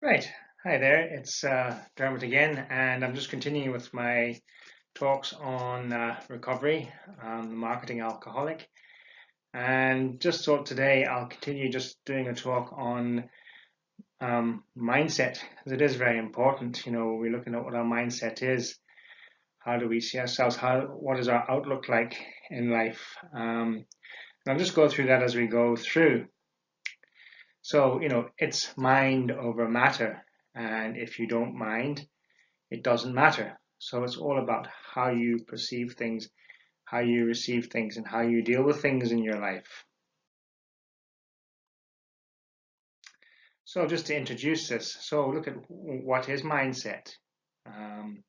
Right. Hi there. It's Dermot again, and I'm just continuing with my talks on recovery, marketing alcoholic. And just thought today I'll continue just doing a talk on mindset, because it is very important. We're looking at what our mindset is. How do we see ourselves? What is our outlook like in life? And I'll just go through that as we go through. So, it's mind over matter. And if you don't mind, it doesn't matter. So it's all about how you perceive things, how you receive things, and how you deal with things in your life. So just to introduce this, so look at what is mindset. Um,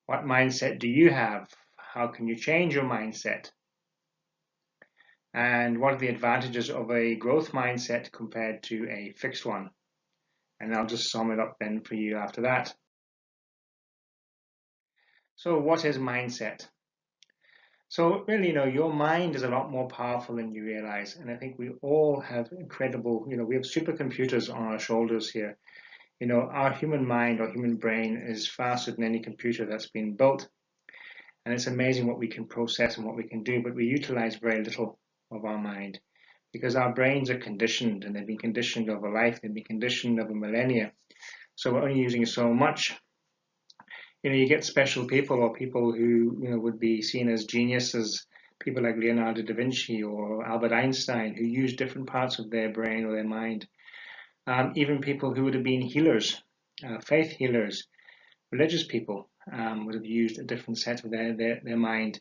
what mindset do you have? How can you change your mindset? And what are the advantages of a growth mindset compared to a fixed one? And I'll just sum it up then for you after that. So what is mindset? So really, your mind is a lot more powerful than you realize. And I think we all have incredible, we have supercomputers on our shoulders here. Our human mind or human brain is faster than any computer that's been built. And it's amazing what we can process and what we can do, but we utilize very little of our mind because our brains are conditioned and they've been conditioned over life. They've been conditioned over millennia. So we're only using so much. You get special people or people who, would be seen as geniuses, people like Leonardo da Vinci or Albert Einstein, who use different parts of their brain or their mind. Even people who would have been healers, faith healers, religious people would have used a different set of their mind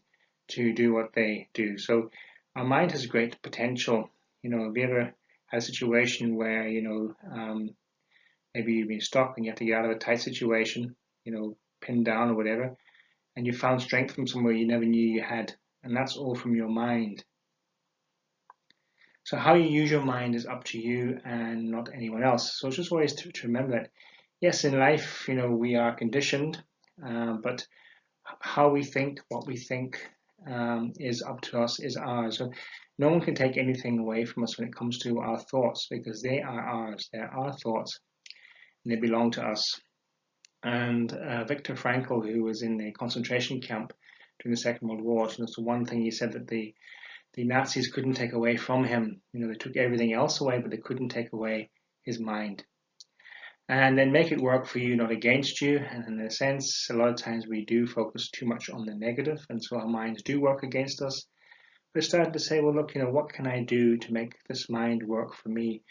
to do what they do. So our mind has great potential. Have you ever had a situation where, maybe you've been stuck and you have to get out of a tight situation, pinned down or whatever, and you found strength from somewhere you never knew you had, and that's all from your mind. So how you use your mind is up to you and not anyone else. So it's just always to remember that, yes, in life, we are conditioned, but how we think, what we think, is up to us, is ours. So no one can take anything away from us when it comes to our thoughts because they are ours. They're our thoughts and they belong to us. And Viktor Frankl, who was in a concentration camp during the Second World War, so that's the one thing he said that the Nazis couldn't take away from him. They took everything else away, but they couldn't take away his mind. And then make it work for you, not against you. And in a sense, a lot of times we do focus too much on the negative, and so our minds do work against us. But I started to say, well, look, what can I do to make this mind work for me?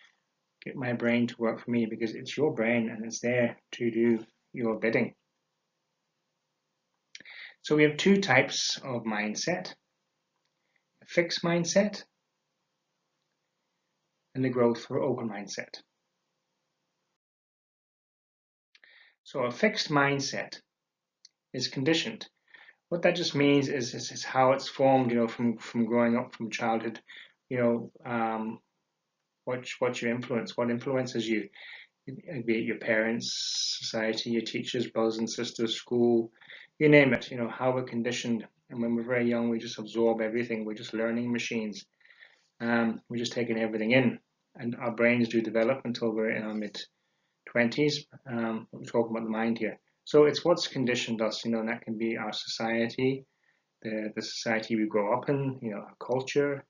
Get my brain to work for me because it's your brain and it's there to do your bidding. So we have two types of mindset, a fixed mindset and the growth or open mindset. So a fixed mindset is conditioned. What that just means is how it's formed, from growing up from childhood, what what influences you, be it your parents, society, your teachers, brothers and sisters, school, you name it, how we're conditioned. And when we're very young, we just absorb everything. We're just learning machines. We're just taking everything in. And our brains do develop until we're in our mid 20s. We're talking about the mind here. So it's what's conditioned us, and that can be our society, the society we grow up in, our culture,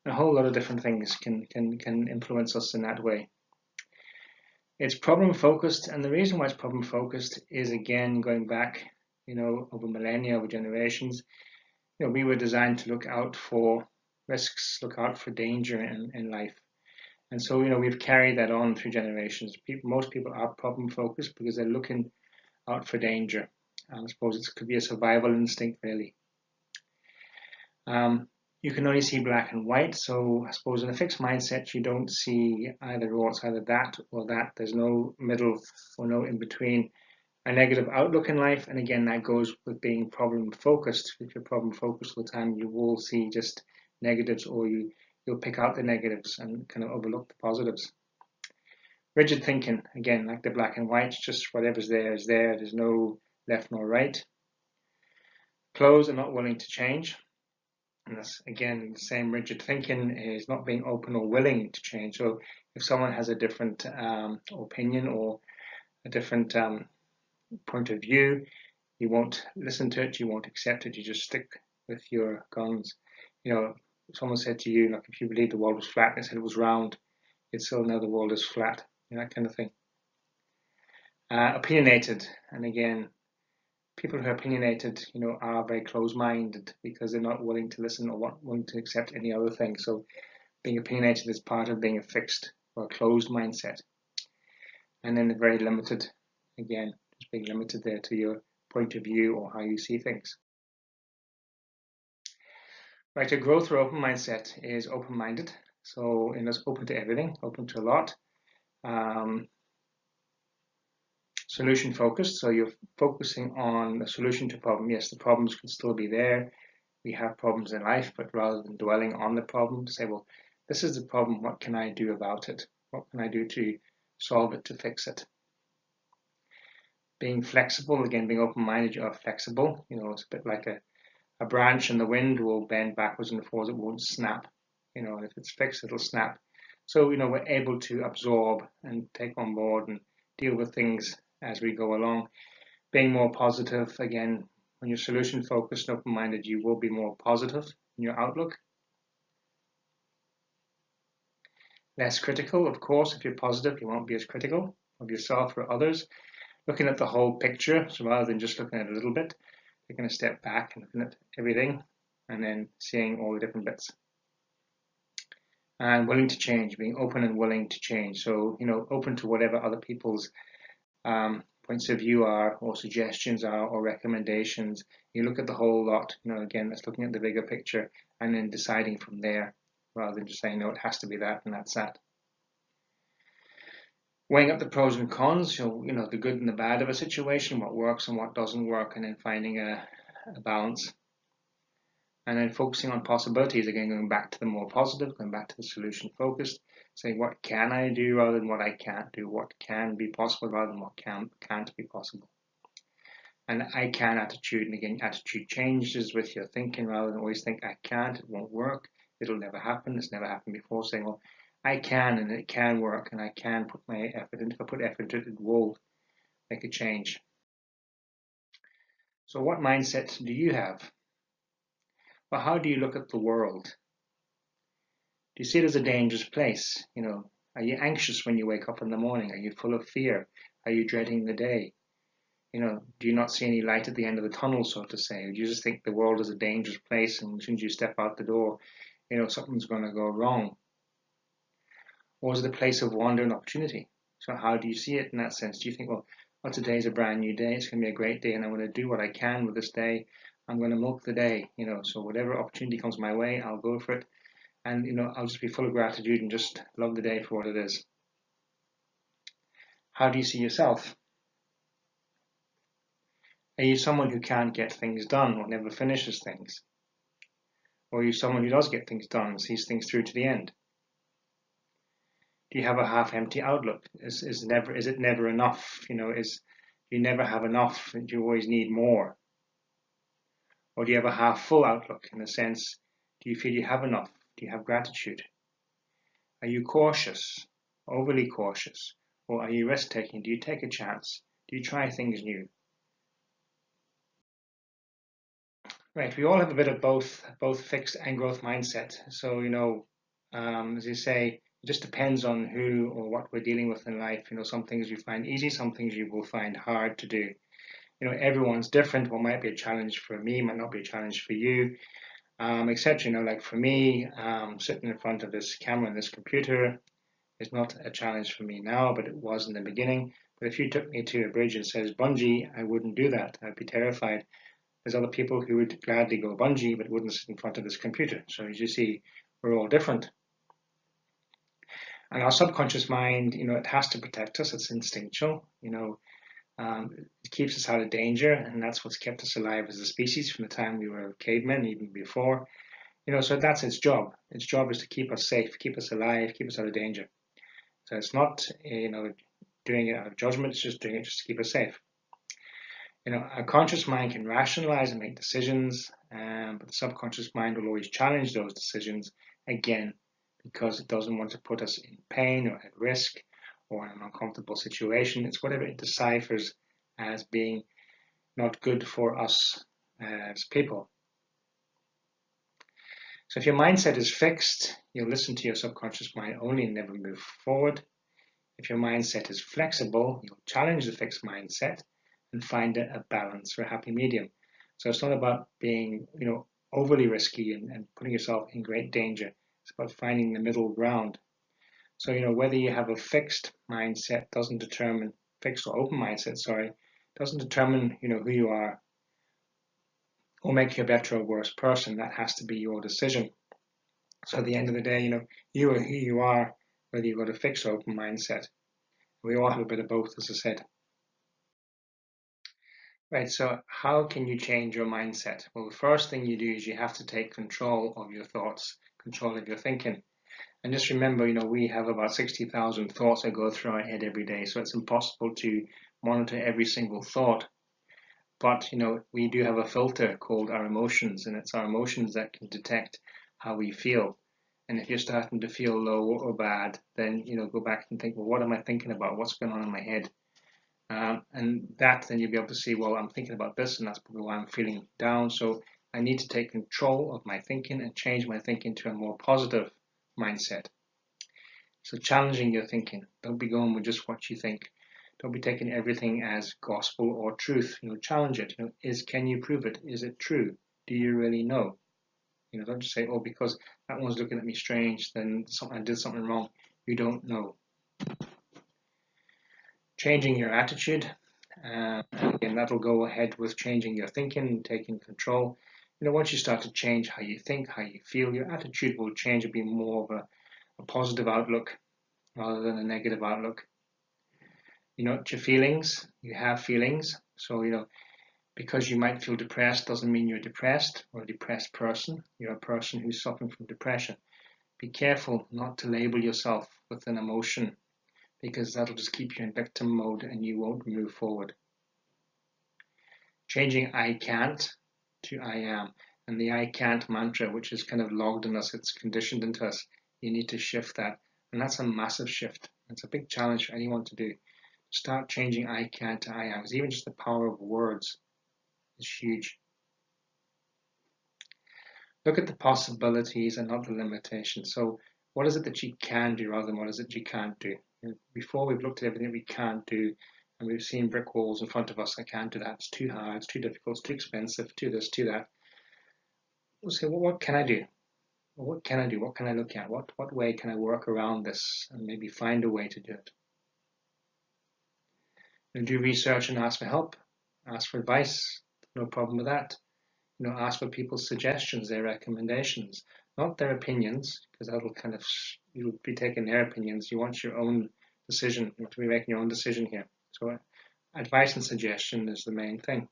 a whole lot of different things can influence us in that way. It's problem focused, and the reason why it's problem focused is again going back, over millennia, over generations. We were designed to look out for risks, look out for danger in life. And so, we've carried that on through generations. Most people are problem focused because they're looking out for danger. I suppose it could be a survival instinct, really. You can only see black and white, so I suppose in a fixed mindset, you don't see either or. It's either that or that. There's no middle or no in between. A negative outlook in life, and again, that goes with being problem focused. If you're problem focused all the time, you will see just negatives, or you'll pick out the negatives and kind of overlook the positives. Rigid thinking, again, like the black and white, just whatever's there is there. There's no left nor right. Closed and not willing to change. And that's, again, the same rigid thinking is not being open or willing to change. So if someone has a different opinion or a different point of view, you won't listen to it, you won't accept it, you just stick with your guns. You know, someone said to you, like, if you believed the world was flat and it said it was round, you'd still know the world is flat, you know, that kind of thing. Opinionated, and again, people who are opinionated, you know, are very close-minded because they're not willing to listen or willing to accept any other thing. So being opinionated is part of being a fixed or a closed mindset. And then very limited, again, just being limited there to your point of view or how you see things. Right, a growth or open mindset is open-minded. So it's open to everything, open to a lot. Solution focused, so you're focusing on a solution to a problem. Yes, the problems can still be there. We have problems in life, but rather than dwelling on the problem, say, well, this is the problem, what can I do about it? What can I do to solve it, to fix it? Being flexible, again, being open-minded, you are flexible. You know, it's a bit like a branch in the wind will bend backwards and forwards, it won't snap. You know, if it's fixed, it'll snap. So, you know, we're able to absorb and take on board and deal with things as we go along. Being more positive, again, when you're solution focused and open-minded, you will be more positive in your outlook. Less critical, of course. If you're positive, you won't be as critical of yourself or others. Looking at the whole picture, so rather than just looking at a little bit, taking a step back and looking at everything and then seeing all the different bits. And willing to change, being open and willing to change. So, you know, open to whatever other people's points of view are, or suggestions are, or recommendations. You look at the whole lot, you know, again, that's looking at the bigger picture and then deciding from there rather than just saying, no, it has to be that and that's that. Weighing up the pros and cons, you know, the good and the bad of a situation, what works and what doesn't work, and then finding a balance. And then focusing on possibilities, again, going back to the more positive, going back to the solution focused, saying what can I do rather than what I can't do, what can be possible rather than what can't be possible. And I can attitude, and again, attitude changes with your thinking rather than always think I can't, it won't work, it'll never happen, it's never happened before, saying, well, I can and it can work and I can put my effort in. If I put effort into it, it will make a change. So what mindset do you have? Well, how do you look at the world? Do you see it as a dangerous place? You know, are you anxious when you wake up in the morning? Are you full of fear? Are you dreading the day? You know, do you not see any light at the end of the tunnel, so to say? Or do you just think the world is a dangerous place and as soon as you step out the door, you know, something's going to go wrong? Or is it a place of wonder and opportunity? So how do you see it in that sense? Do you think, well, today's a brand new day. It's going to be a great day and I'm going to do what I can with this day. I'm going to milk the day, you know, so whatever opportunity comes my way, I'll go for it. And, you know, I'll just be full of gratitude and just love the day for what it is. How do you see yourself? Are you someone who can't get things done or never finishes things? Or are you someone who does get things done and sees things through to the end? Do you have a half-empty outlook? Is it never enough? You know, do you never have enough and you always need more? Or do you have a half-full outlook in the sense, do you feel you have enough? Do you have gratitude? Are you cautious, overly cautious? Or are you risk-taking? Do you take a chance? Do you try things new? Right, we all have a bit of both fixed and growth mindset. So, you know, as you say, it just depends on who or what we're dealing with in life. You know, some things you find easy, some things you will find hard to do. You know, everyone's different. What might be a challenge for me might not be a challenge for you, etc. You know, like for me, sitting in front of this camera and this computer is not a challenge for me now, but it was in the beginning. But if you took me to a bridge and says bungee, I wouldn't do that. I'd be terrified. There's other people who would gladly go bungee but wouldn't sit in front of this computer. So as you see, we're all different. And our subconscious mind, you know, it has to protect us. It's instinctual. You know, it keeps us out of danger, and that's what's kept us alive as a species from the time we were cavemen, even before. You know, so that's its job. Its job is to keep us safe, keep us alive, keep us out of danger. So it's not, you know, doing it out of judgment. It's just doing it just to keep us safe. Our conscious mind can rationalize and make decisions, but the subconscious mind will always challenge those decisions again because it doesn't want to put us in pain or at risk or in an uncomfortable situation. It's whatever it deciphers as being not good for us as people. So if your mindset is fixed, you'll listen to your subconscious mind only and never move forward. If your mindset is flexible, you'll challenge the fixed mindset and find a balance or a happy medium. So it's not about being, overly risky and putting yourself in great danger. It's about finding the middle ground. So, whether you have a fixed mindset doesn't determine, fixed or open mindset, sorry, doesn't determine, who you are or make you a better or worse person. That has to be your decision. So at the end of the day, you are who you are, whether you've got a fixed or open mindset. We all have a bit of both, as I said. Right, so how can you change your mindset? Well, the first thing you do is you have to take control of your thoughts, control of your thinking. And just remember, we have about 60,000 thoughts that go through our head every day, so it's impossible to monitor every single thought. But, we do have a filter called our emotions, and it's our emotions that can detect how we feel. And if you're starting to feel low or bad, then, go back and think, well, what am I thinking about? What's going on in my head? And that then you'll be able to see, well, I'm thinking about this and that's probably why I'm feeling down. So I need to take control of my thinking and change my thinking to a more positive mindset. So challenging your thinking. Don't be going with just what you think. Don't be taking everything as gospel or truth. Challenge it. Can you prove it? Is it true? Do you really know? Don't just say, oh, because that one's looking at me strange, then I did something wrong. You don't know. Changing your attitude, and again, that'll go ahead with changing your thinking, taking control. Once you start to change how you think, how you feel, your attitude will change and be more of a positive outlook rather than a negative outlook. Your feelings, you have feelings. So, because you might feel depressed doesn't mean you're depressed or a depressed person. You're a person who's suffering from depression. Be careful not to label yourself with an emotion, because that'll just keep you in victim mode and you won't move forward. Changing I can't to I am. And the I can't mantra, which is kind of logged in us, it's conditioned into us, you need to shift that. And that's a massive shift. It's a big challenge for anyone to do. Start changing I can't to I am. Because even just the power of words is huge. Look at the possibilities and not the limitations. So what is it that you can do rather than what is it you can't do? Before we've looked at everything we can't do, and we've seen brick walls in front of us. I can't do that. It's too hard. It's too difficult. It's too expensive. Too this, too that. We'll say, well, what can I do? Well, what can I do? What can I look at? What way can I work around this and maybe find a way to do it? And do research and ask for help. Ask for advice. No problem with that. Ask for people's suggestions, their recommendations, not their opinions, because that'll you'll be taking their opinions. You want your own decision. You have to be making your own decision here. So advice and suggestion is the main thing.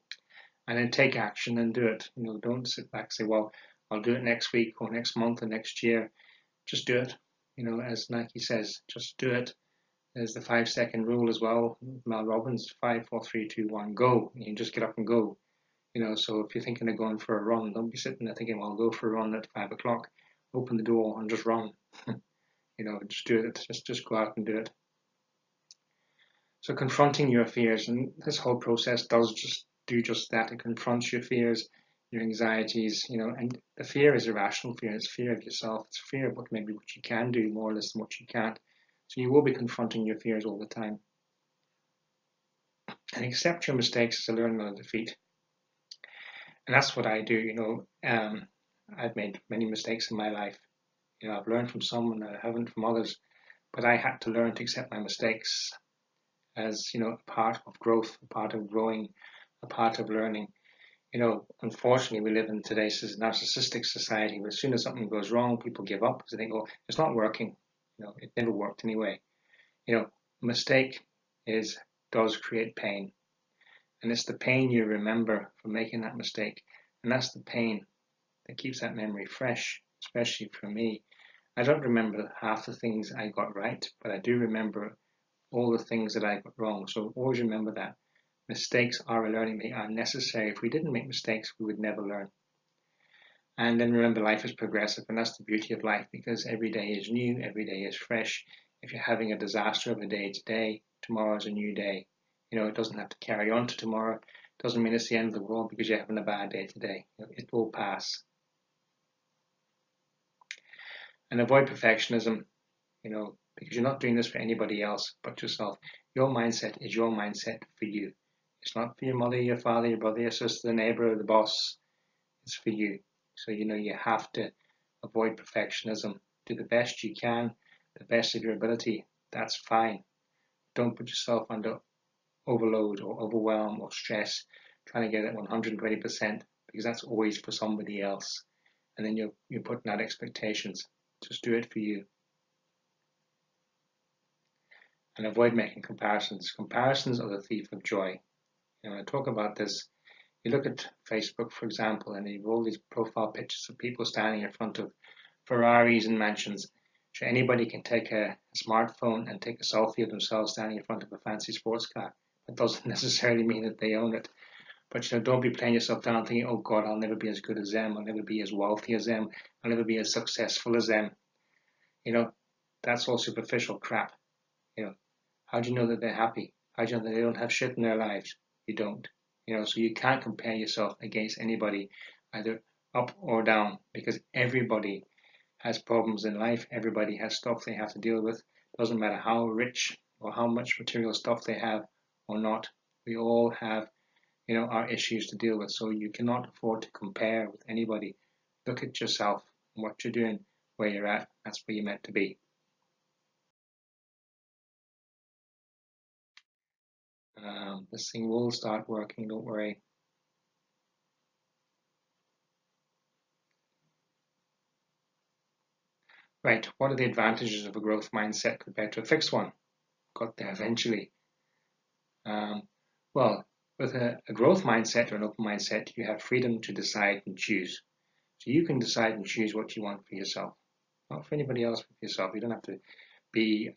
And then take action and do it. Don't sit back and say, well, I'll do it next week or next month or next year. Just do it. As Nike says, just do it. There's the 5-second rule as well. Mel Robbins, 5, 4, 3, 2, 1, go. You can just get up and go. So if you're thinking of going for a run, don't be sitting there thinking, well, I'll go for a run at 5 o'clock. Open the door and just run. Just do it. Just go out and do it. So confronting your fears, and this whole process does just that. It confronts your fears, your anxieties, and the fear is irrational fear. It's fear of yourself. It's fear of what you can do more or less than what you can't. So you will be confronting your fears all the time. And accept your mistakes as a learning or a defeat. And that's what I do. I've made many mistakes in my life. I've learned from some and I haven't from others, but I had to learn to accept my mistakes as, a part of growth, a part of growing, a part of learning. Unfortunately, we live in today's narcissistic society where as soon as something goes wrong, people give up because they think, oh, it's not working. It never worked anyway. Mistake does create pain. And it's the pain you remember from making that mistake. And that's the pain that keeps that memory fresh, especially for me. I don't remember half the things I got right, but I do remember all the things that I got wrong. So always remember that. Mistakes are a learning. They are necessary. If we didn't make mistakes, we would never learn. And then remember, life is progressive, and that's the beauty of life, because every day is new, every day is fresh. If you're having a disaster of a day today, tomorrow is a new day. It doesn't have to carry on to tomorrow. It doesn't mean it's the end of the world because you're having a bad day today. It will pass. And avoid perfectionism, because you're not doing this for anybody else but yourself. Your mindset is your mindset for you. It's not for your mother, your father, your brother, your sister, the neighbor, the boss. It's for you. So, you have to avoid perfectionism. Do the best you can, the best of your ability. That's fine. Don't put yourself under overload or overwhelm or stress trying to get it 120%, because that's always for somebody else. And then you're putting out expectations. Just do it for you. And avoid making comparisons. Comparisons are the thief of joy. I talk about this. You look at Facebook, for example, and you have all these profile pictures of people standing in front of Ferraris and mansions. Sure, anybody can take a smartphone and take a selfie of themselves standing in front of a fancy sports car. That doesn't necessarily mean that they own it. But don't be playing yourself down thinking, oh God, I'll never be as good as them. I'll never be as wealthy as them. I'll never be as successful as them. That's all superficial crap. How do you know that they're happy? How do you know that they don't have shit in their lives? You don't. So you can't compare yourself against anybody, either up or down, because everybody has problems in life. Everybody has stuff they have to deal with. Doesn't matter how rich or how much material stuff they have or not. We all have, our issues to deal with. So you cannot afford to compare with anybody. Look at yourself and what you're doing, where you're at. That's where you're meant to be. This thing will start working, don't worry. Right, what are the advantages of a growth mindset compared to a fixed one? Got there eventually. Well, with a growth mindset or an open mindset, you have freedom to decide and choose. So you can decide and choose what you want for yourself, not for anybody else, but for yourself. You don't have to be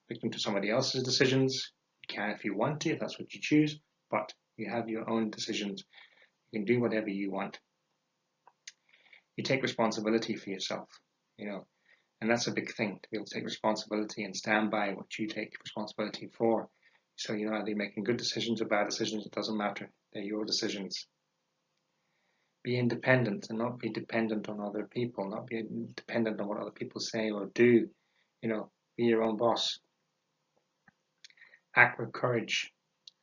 victim to somebody else's decisions. You can if you want to, if that's what you choose, but you have your own decisions. You can do whatever you want. You take responsibility for yourself, and that's a big thing, to be able to take responsibility and stand by what you take responsibility for. So are they making good decisions or bad decisions? It doesn't matter. They're your decisions. Be independent and not be dependent on other people, not be dependent on what other people say or do. Be your own boss. Act with courage.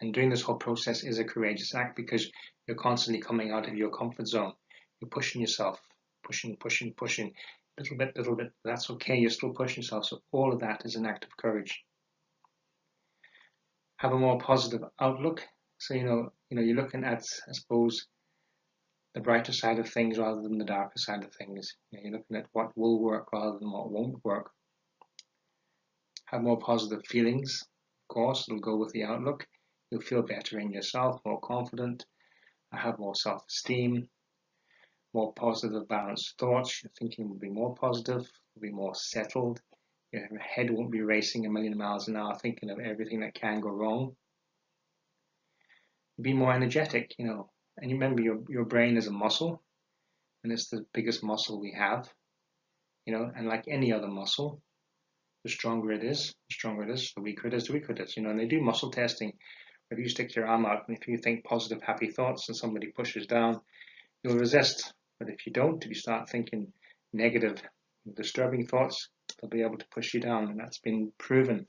And doing this whole process is a courageous act, because you're constantly coming out of your comfort zone. You're pushing yourself, pushing, little bit. That's okay. You're still pushing yourself. So all of that is an act of courage. Have a more positive outlook. So you're looking at, I suppose, the brighter side of things rather than the darker side of things. You're looking at what will work rather than what won't work. Have more positive feelings. Of course, it'll go with the outlook. You'll feel better in yourself, more confident. Have more self-esteem, more positive, balanced thoughts. Your thinking will be more positive, will be more settled. Your head won't be racing a million miles an hour thinking of everything that can go wrong. Be more energetic, and you remember your brain is a muscle, and it's the biggest muscle we have, and like any other muscle, the stronger it is, the weaker it is, and they do muscle testing. If you stick your arm out and if you think positive, happy thoughts and somebody pushes down, you'll resist. But if you don't, if you start thinking negative, disturbing thoughts, they'll be able to push you down, and that's been proven.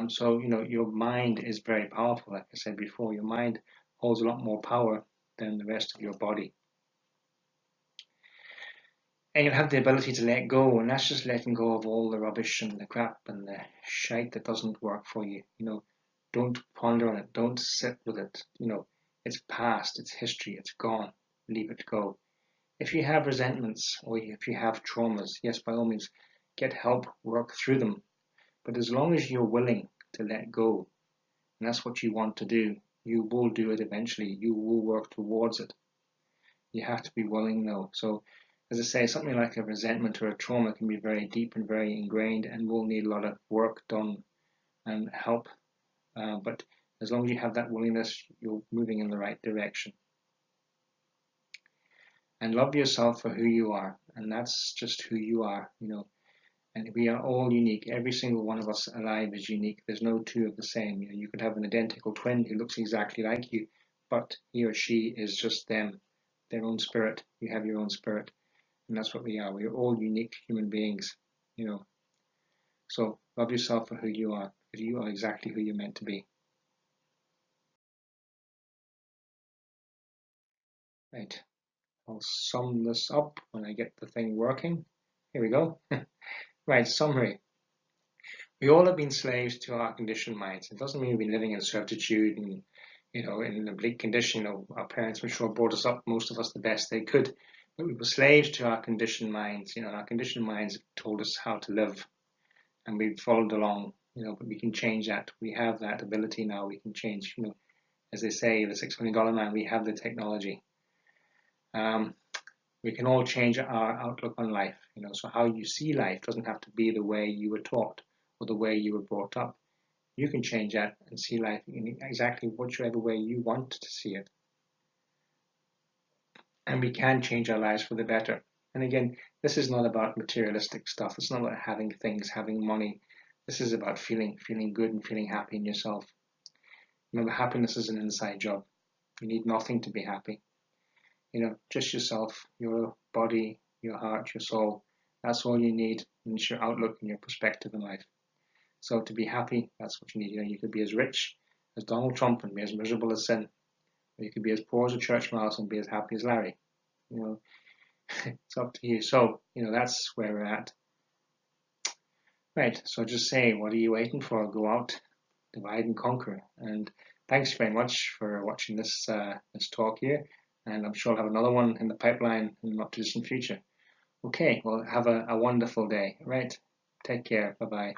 So, your mind is very powerful. Like I said before, your mind holds a lot more power than the rest of your body. And you'll have the ability to let go, and that's just letting go of all the rubbish and the crap and the shite that doesn't work for you. Don't ponder on it. Don't sit with it. It's past, it's history, it's gone. Leave it go. If you have resentments or if you have traumas, yes, by all means, get help, work through them. But as long as you're willing to let go, and that's what you want to do, you will do it eventually. You will work towards it. You have to be willing, though. So, as I say, something like a resentment or a trauma can be very deep and very ingrained and will need a lot of work done and help. But As long as you have that willingness, you're moving in the right direction. And love yourself for who you are, and that's just who you are, And we are all unique. Every single one of us alive is unique. There's no two of the same. You could have an identical twin who looks exactly like you, but he or she is just them, their own spirit. You have your own spirit, and that's what we are. We are all unique human beings, you know. So love yourself for who you are, because you are exactly who you're meant to be. Right. I'll sum this up when I get the thing working. Here we go. Right, summary. We all have been slaves to our conditioned minds. It doesn't mean we've been living in servitude and, in a bleak condition. Our parents, I'm sure, brought us up, most of us, the best they could. But we were slaves to our conditioned minds. Our conditioned minds told us how to live, and we followed along. But we can change that. We have that ability now. We can change. As they say, the $6 million man. We have the technology. We can all change our outlook on life. So how you see life doesn't have to be the way you were taught or the way you were brought up. You can change that and see life in exactly whichever way you want to see it. And we can change our lives for the better. And again, this is not about materialistic stuff. It's not about having things, having money. This is about feeling good and feeling happy in yourself. Remember, happiness is an inside job. You need nothing to be happy. Just yourself, your body, your heart, your soul. That's all you need. And it's your outlook and your perspective in life. So to be happy, that's what you need. You could be as rich as Donald Trump and be as miserable as sin. Or you could be as poor as a church mouse and be as happy as Larry. It's up to you. So, that's where we're at. Right, so just say, what are you waiting for? Go out, divide and conquer. And thanks very much for watching this talk here. And I'm sure I'll have another one in the pipeline in the not too distant future. Okay, well, have a wonderful day. Right, take care. Bye-bye.